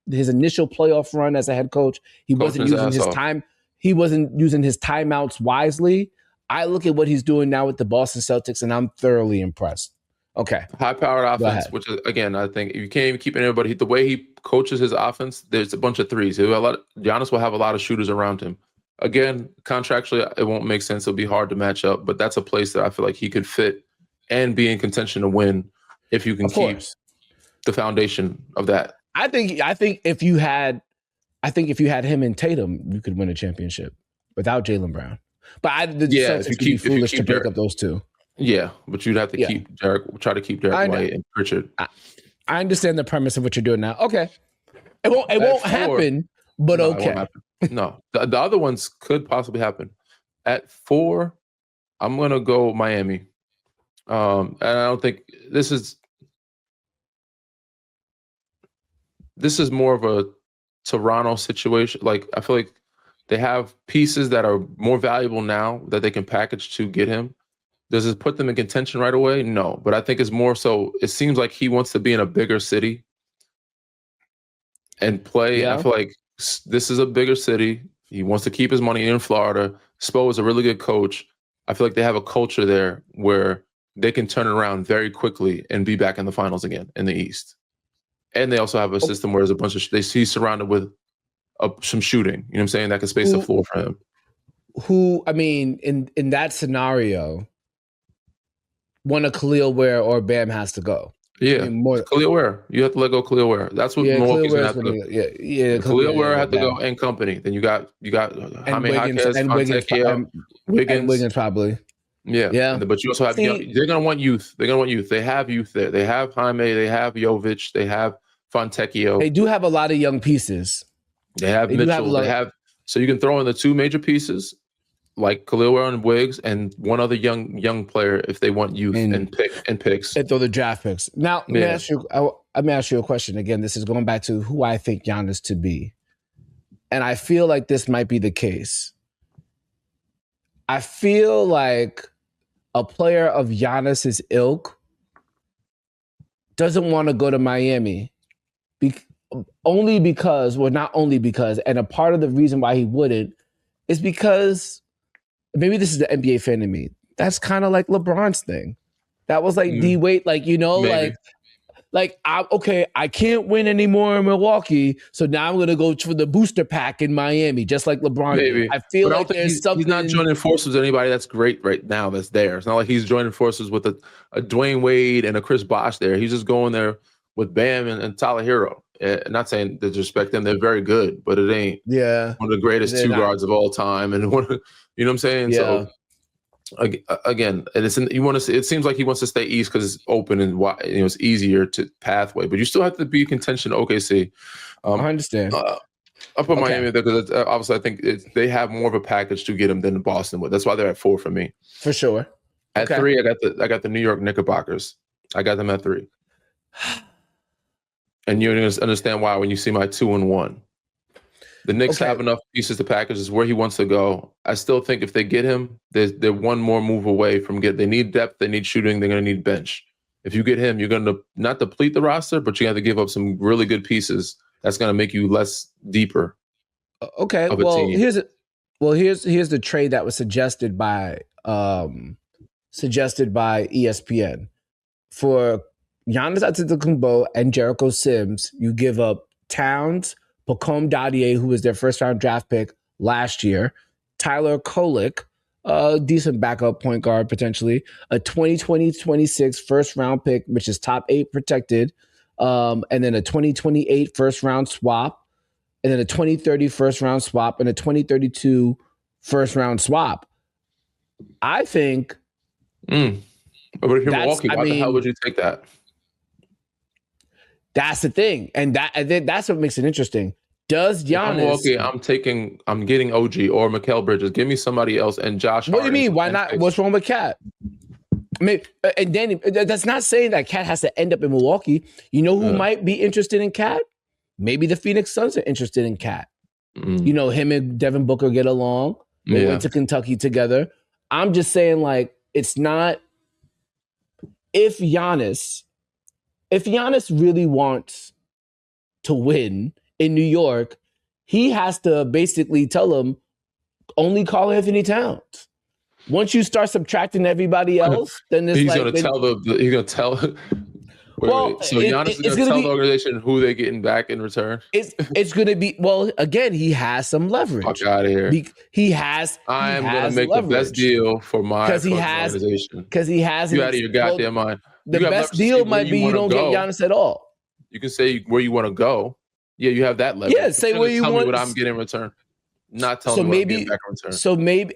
his initial playoff run as a head coach, he wasn't using his time. He wasn't using his timeouts wisely. I look at what he's doing now with the Boston Celtics, and I'm thoroughly impressed. Okay. High-powered offense, which is, again, I think you can't even keep anybody. The way he coaches his offense, there's a bunch of threes. Giannis will have a lot of shooters around him. Again, contractually, it won't make sense. It'll be hard to match up, but that's a place that I feel like he could fit and be in contention to win if you can keep the foundation of that. I think if you had him and Tatum, you could win a championship without Jaylen Brown. But Celtics would be foolish to break up those two. Yeah, but you'd have to keep Derek White and Pritchard. I understand the premise of what you're doing now. Okay, it won't happen, but okay. No. The other ones could possibly happen. At 4, I'm going to go Miami. And I don't think this is more of a Toronto situation. Like, I feel like they have pieces that are more valuable now that they can package to get him. Does it put them in contention right away? No. But I think it's more so, it seems like he wants to be in a bigger city and play. Yeah. I feel like this is a bigger city. He wants to keep his money in Florida. Spo is a really good coach. I feel like they have a culture there where they can turn it around very quickly and be back in the finals again in the East. And they also have a system where there's a bunch of he's surrounded with some shooting. You know what I'm saying? That can space the floor for him. I mean, in that scenario, one of Khalil Ware or Bam has to go. Yeah, I mean, Khalil Ware. You have to let go Khalil Ware. That's what Milwaukee's gonna have to go. Yeah. Khalil Ware had to go, and company. Then you got Jaime Jaquez, Wiggins probably. Yeah. But you also have they're gonna want youth. They're gonna want youth. They have youth there. They have Jaime. They have Jovic. They have Fontecchio. They do have a lot of young pieces. They have Mitchell. They have so you can throw in the two major pieces like Khalil Ware and Wiggs, and one other young player if they want youth and picks. And throw the draft picks. Now, let me ask you a question. Again, this is going back to who I think Giannis to be. And I feel like this might be the case. I feel like a player of Giannis's ilk doesn't want to go to Miami. Not only because, and a part of the reason why he wouldn't is because maybe this is the NBA fan in me. That's kind of like LeBron's thing. That was like D-Wade, like, I can't win anymore in Milwaukee, so now I'm going to go for the booster pack in Miami, just like LeBron did. I feel like there's something. He's not joining forces with anybody that's great right now that's there. It's not like he's joining forces with a Dwayne Wade and a Chris Bosh there. He's just going there with Bam and Tyler Hero. Not saying to disrespect them, they're very good, but it ain't one of the greatest two guards of all time. And one, you know what I'm saying? Yeah. So again, it seems like he wants to stay East because it's open and it's easier to pathway, but you still have to be in contention to OKC. I understand. I put Miami there because obviously I think they have more of a package to get him than Boston would. That's why they're at 4 for me. For sure. At 3, I got the New York Knickerbockers. I got them at 3. And you're going to understand why when you see my 2 and 1. The Knicks have enough pieces to package. Is where he wants to go. I still think if they get him, they're one more move away from They need depth. They need shooting. They're going to need bench. If you get him, you're going to not deplete the roster, but you have to give up some really good pieces. That's going to make you less deeper. Okay. Here's the trade that was suggested by ESPN for Giannis Antetokounmpo and Jericho Sims. You give up Towns, Pacome Dadier, who was their first-round draft pick last year, Tyler Kolek, a decent backup point guard potentially, a 2020-26 first-round pick, which is top 8 protected, and then a 2028 first-round swap, and then a 2030 first-round swap, and a 2032 first-round swap. I think... But if you're Milwaukee, why the hell would you take that? That's the thing, and that's what makes it interesting. Does Giannis? I'm getting OG or Mikal Bridges. Give me somebody else and Josh. What do you mean? Why not? What's wrong with Cat? I mean, and Danny, that's not saying that Cat has to end up in Milwaukee. You know who might be interested in Cat? Maybe the Phoenix Suns are interested in Cat. Him and Devin Booker get along. They went to Kentucky together. I'm just saying, like, it's not. If Giannis really wants to win in New York, he has to basically tell him only Karl Anthony Towns. Once you start subtracting everybody else, then it's he's going to tell. So Giannis is going to tell the organization who they're getting back in return. It's going to be again. He has some leverage. Fuck out of here. I'm going to make leverage. The best deal for my organization because he has. You out of your goddamn mind. The best deal might be you don't get Giannis at all. You can say where you want to go. Yeah, you have that leverage. Yeah, say where you want. Tell me what I'm getting in return. Not telling me what I'm getting back in return. So maybe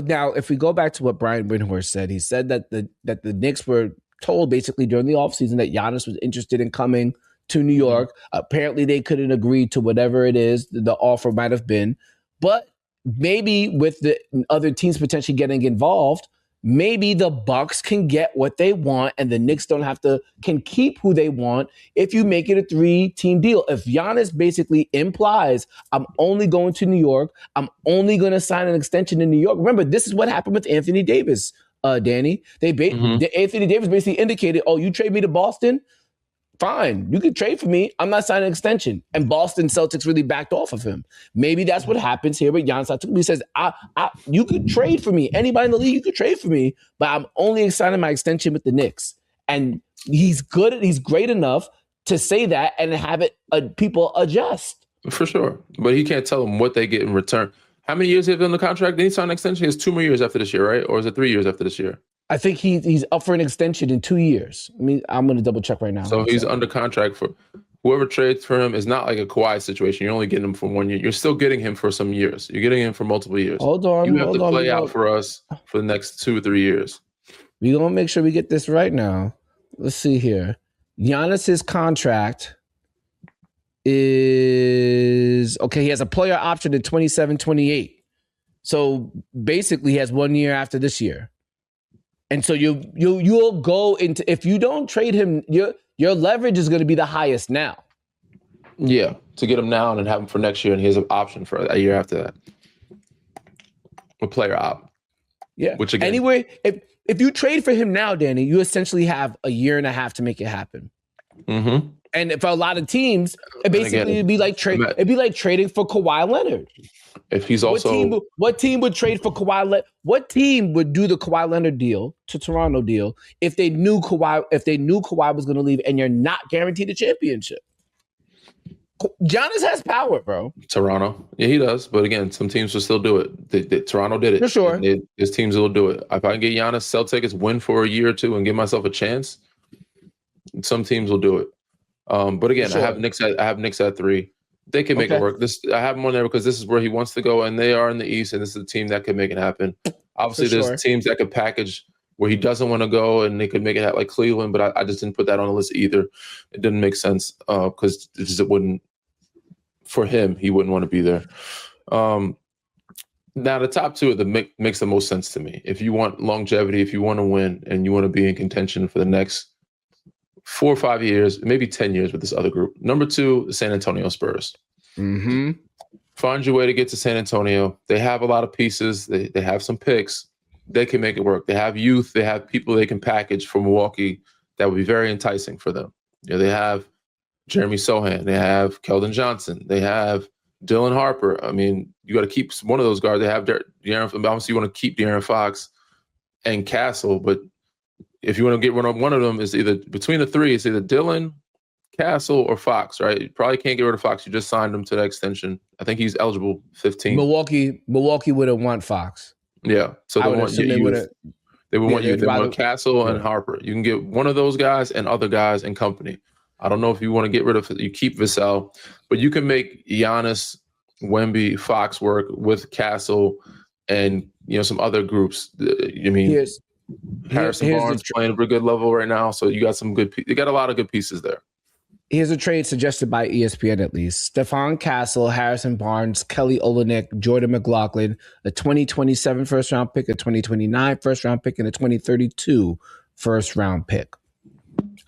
now, if we go back to what Brian Windhorst said, he said that the Knicks were told basically during the offseason that Giannis was interested in coming to New York. Apparently, they couldn't agree to whatever it is the offer might have been. But maybe with the other teams potentially getting involved, maybe the Bucks can get what they want and the Knicks can keep who they want if you make it a 3-team deal. If Giannis basically implies, I'm only going to New York, I'm only going to sign an extension in New York. Remember, this is what happened with Anthony Davis, Danny. Anthony Davis basically indicated, oh, you trade me to Boston? Fine, you can trade for me. I'm not signing an extension. And Boston Celtics really backed off of him. Maybe that's what happens here with Giannis Antetokounmpo. He says, you could trade for me. Anybody in the league, you could trade for me, but I'm only signing my extension with the Knicks. And he's great enough to say that and have it people adjust. For sure. But he can't tell them what they get in return. How many years have he on the contract? Did he sign an extension? He has 2 more years after this year, right? Or is it 3 years after this year? I think he's up for an extension in 2 years. I mean, I'm going to double check right now. So he's under contract for whoever trades for him. Is not like a Kawhi situation. You're only getting him for 1 year. You're still getting him for some years. You're getting him for multiple years. Hold on. You have to play out for us for the next 2 or 3 years. We're going to make sure we get this right now. Let's see here. Giannis's contract is, okay, he has a player option in 27-28. So basically he has 1 year after this year. And so you'll go into, if you don't trade him, your leverage is going to be the highest now. Yeah, to get him now and then have him for next year, and he has an option for a year after that. A player op. Yeah. Which again, anyway, if you trade for him now, Danny, you essentially have a year and a half to make it happen. Mm-hmm. And for a lot of teams, it'd be like trading for Kawhi Leonard. If he's also what team would trade for Kawhi Leonard? What team would do the Kawhi Leonard deal to Toronto deal if they knew Kawhi was going to leave and you're not guaranteed a championship? Giannis has power, bro. Toronto, yeah, he does. But again, some teams will still do it. Toronto did it for sure. His teams will do it. If I can get Giannis, sell tickets, win for a year or two, and give myself a chance, some teams will do it. But again, sure. I have Knicks at 3. They can make it work. I have him on there because this is where he wants to go, and they are in the East, and this is a team that can make it happen. Obviously, there's teams that could package where he doesn't want to go, and they could make it happen, like Cleveland, but I just didn't put that on the list either. It didn't make sense because it wouldn't, for him, he wouldn't want to be there. Now, the top 2 makes the most sense to me. If you want longevity, if you want to win, and you want to be in contention for the next 4 or 5 years, maybe 10 years with this other group. Number 2, the San Antonio Spurs. Mm-hmm. Find your way to get to San Antonio. They have a lot of pieces. They have some picks. They can make it work. They have youth. They have people they can package for Milwaukee that would be very enticing for them. They have Jeremy Sohan. They have Keldon Johnson. They have Dylan Harper. I mean, you got to keep one of those guards. They have De'Aaron. Obviously, you want to keep De'Aaron Fox and Castle, but if you want to get rid of one of them, is either between the 3, it's either Dylan, Castle, or Fox, right? You probably can't get rid of Fox. You just signed him to that extension. I think he's eligible 15. Milwaukee wouldn't want Fox. Yeah. So they would want you. They want Castle and Harper. You can get one of those guys and other guys in company. I don't know if you want to get rid of it. You keep Vassell, but you can make Giannis, Wemby, Fox work with Castle and some other groups. I mean, Harrison Barnes playing at a good level right now, so you got some good. You got a lot of good pieces there. Here's a trade suggested by ESPN, at least: Stephon Castle, Harrison Barnes, Kelly Olynyk, Jordan McLaughlin, a 2027 first round pick, a 2029 first round pick, and a 2032 first round pick.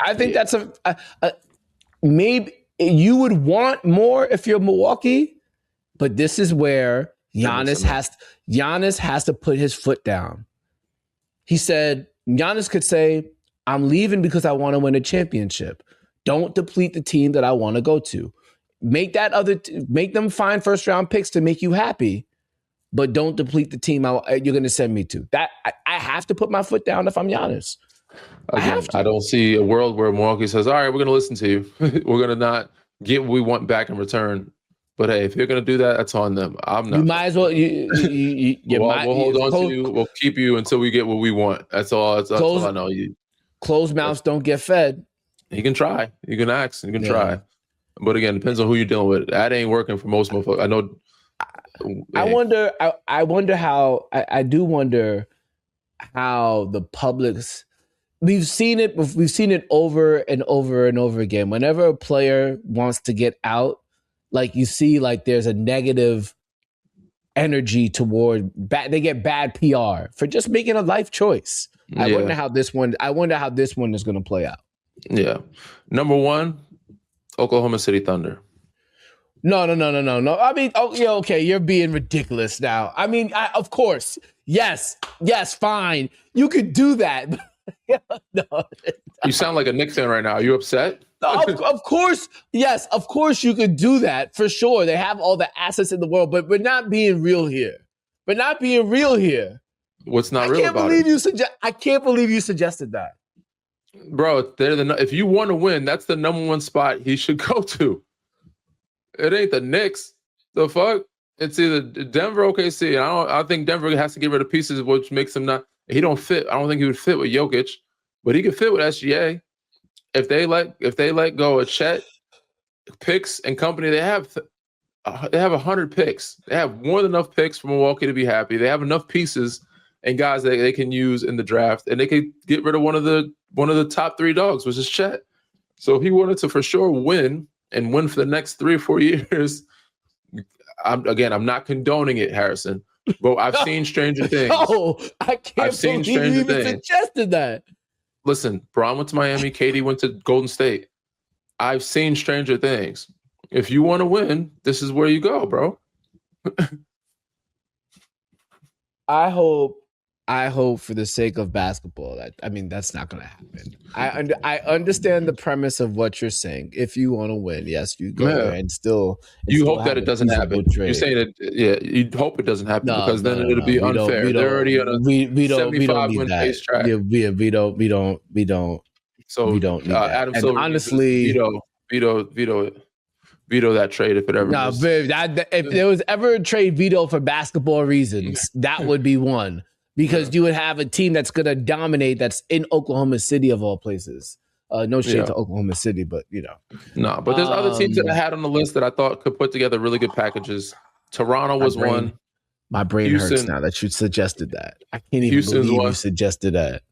I think that's a maybe you would want more if you're Milwaukee, but this is where Giannis has to put his foot down. He said, Giannis could say, I'm leaving because I want to win a championship. Don't deplete the team that I want to go to. Make them find first round picks to make you happy, but don't deplete the team you're going to send me to. That I have to put my foot down if I'm Giannis. I don't see a world where Milwaukee says, all right, we're going to listen to you. We're going to not get what we want back in returon. But hey, if you're going to do that, that's on them. I'm not. You might as well. We'll hold on to you. We'll keep you until we get what we want. That's all. That's all I know. Closed mouths don't get fed. You can try. You can ask. You can try. But again, it depends on who you're dealing with. That ain't working for most motherfuckers. I know. I do wonder how the public's. We've seen it over and over and over again. Whenever a player wants to get out, like you see, like there's a negative energy toward they get bad PR for just making a life choice. Yeah. I wonder how this one is going to play out. Yeah. Number 1, Oklahoma City Thunder. No. I mean, okay, you're being ridiculous now. I mean, of course, yes, fine, you could do that. No. You sound like a Knicks fan right now. Are you upset? No, of course, yes, of course you could do that for sure. They have all the assets in the world, but we're not being real here. What's not real about it? I can't believe you suggested that, bro. If you want to win, that's the number 1 spot he should go to. It ain't the Knicks. The fuck? It's either Denver, OKC. And I think Denver has to get rid of pieces, which makes him not. He don't fit. I don't think he would fit with Jokic, but he could fit with SGA. If they let go of Chet, picks and company, they have 100 picks. They have more than enough picks for Milwaukee to be happy. They have enough pieces and guys that they can use in the draft, and they could get rid of one of the top 3 dogs, which is Chet. So if he wanted to for sure win for the next 3 or 4 years, I'm not condoning it, Harrison. But I've seen stranger things. No, I can't believe you even suggested that. Listen, Bron went to Miami. KD went to Golden State. I've seen stranger things. If you want to win, this is where you go, bro. I hope for the sake of basketball that's not going to happen. I understand the premise of what you're saying. If you want to win, yes, you go there and still. You hope that it doesn't happen. You're saying that, yeah. You hope it doesn't happen because then it'll be unfair. They're already on a 75-win pace track. Yeah, we don't. So we don't need that. Adam Silver, honestly, veto that trade if it ever. No, if there was ever a trade veto for basketball reasons, that would be one. Because you would have a team that's going to dominate, that's in Oklahoma City of all places. No shade to Oklahoma City, but No, but there's other teams that I had on the list that I thought could put together really good packages. Toronto was one. My brain hurts now that you suggested that. I can't even believe you suggested that.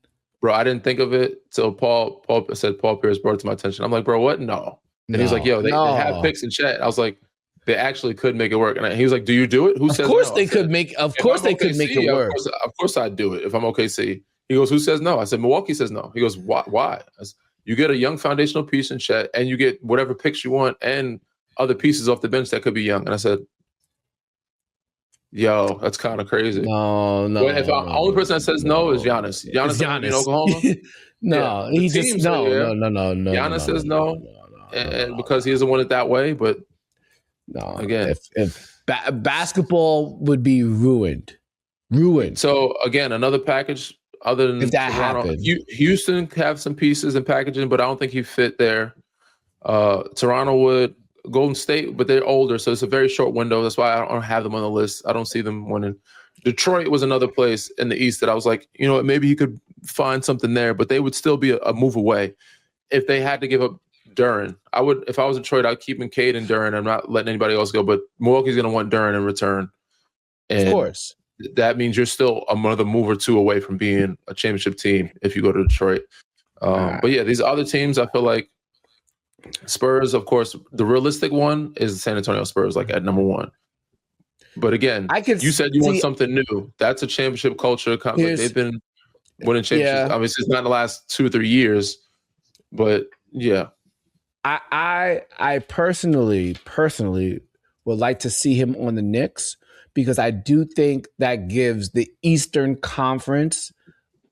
Bro, I didn't think of it till Paul Pierce brought it to my attention. I'm like, bro, what? No. And he's like, yo, they have picks in chat. I was like, they actually could make it work. And he was like, do you do it? Who says no? Of course they could make it work. Of course I'd do it if I'm OKC. He goes, who says no? I said, Milwaukee says no. He goes, why? I said, you get a young foundational piece in Chet, and you get whatever picks you want and other pieces off the bench that could be young. And I said, yo, that's kind of crazy. No. But if the only person that says no is Giannis. Giannis in Oklahoma? No, he just no. Giannis says no. And because he doesn't want it that way, but no, again, if basketball would be ruined. So again, another package other than if that happened. Houston have some pieces and packaging, but I don't think he fit there. Toronto would, Golden State, but they're older, so it's a very short window. That's why I don't have them on the list. I don't see them winning. Detroit was another place in the East that I was like, maybe he could find something there, but they would still be a move away if they had to give up Duren. If I was Detroit, I'd keep Cade and Duren. I'm not letting anybody else go, but Milwaukee's going to want Duren in return. And of course. That means you're still another move or two away from being a championship team if you go to Detroit. But yeah, these other teams, I feel like Spurs, of course, the realistic one is the San Antonio Spurs, like at number 1. But again, you said you want something new. That's a championship culture. They've been winning championships. Yeah. Obviously, it's not in the last 2 or 3 years, but yeah. I personally would like to see him on the Knicks because I do think that gives the Eastern Conference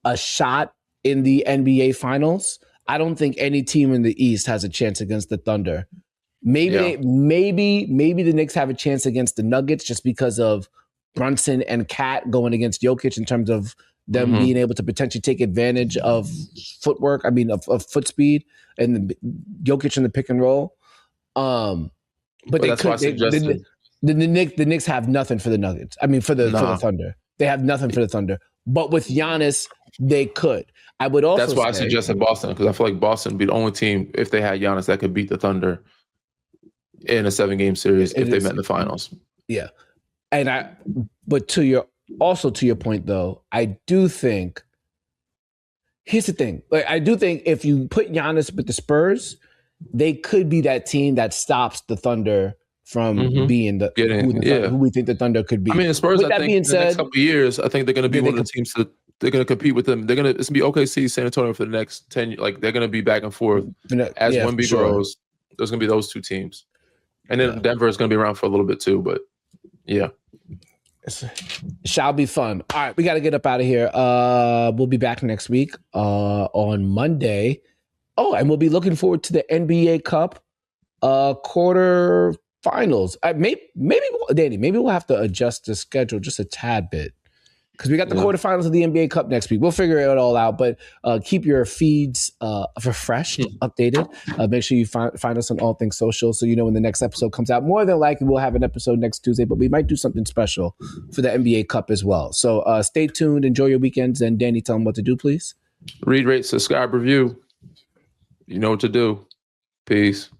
a shot in the NBA Finals. I don't think any team in the East has a chance against the Thunder. Maybe the Knicks have a chance against the Nuggets just because of Brunson and Cat going against Jokic in terms of them being able to potentially take advantage of footwork. I mean, of foot speed and Jokic in the pick and roll. But they could. The Knicks have nothing for the Nuggets. I mean, for the Thunder, they have nothing for the Thunder. But with Giannis, they could. I would also. That's why I suggested Boston because I feel like Boston would be the only team if they had Giannis that could beat the Thunder in a 7-game series if they met in the finals. Yeah, but to your point though, I do think. Here's the thing. Like, I do think if you put Giannis with the Spurs, they could be that team that stops the Thunder from being who we think the Thunder could be. I mean, the Spurs, I think, in the next couple of years, I think they're going to be one of the teams that they're going to compete with them. It's going to be OKC, San Antonio for the next 10 years. Like, they're going to be back and forth. As Wemby grows, there's going to be those two teams. And then Denver is going to be around for a little bit too, but yeah. It shall be fun. All right, we got to get up out of here. We'll be back next week on Monday. Oh, and we'll be looking forward to the NBA Cup quarter finals. Maybe Danny, maybe we'll have to adjust the schedule just a tad bit because we got the quarterfinals of the NBA Cup next week. We'll figure it all out, but keep your feeds refreshed, updated. Make sure you find us on All Things Social so you know when the next episode comes out. More than likely, we'll have an episode next Tuesday, but we might do something special for the NBA Cup as well. So stay tuned. Enjoy your weekends. And Danny, tell them what to do, please. Read, rate, subscribe, review. You know what to do. Peace.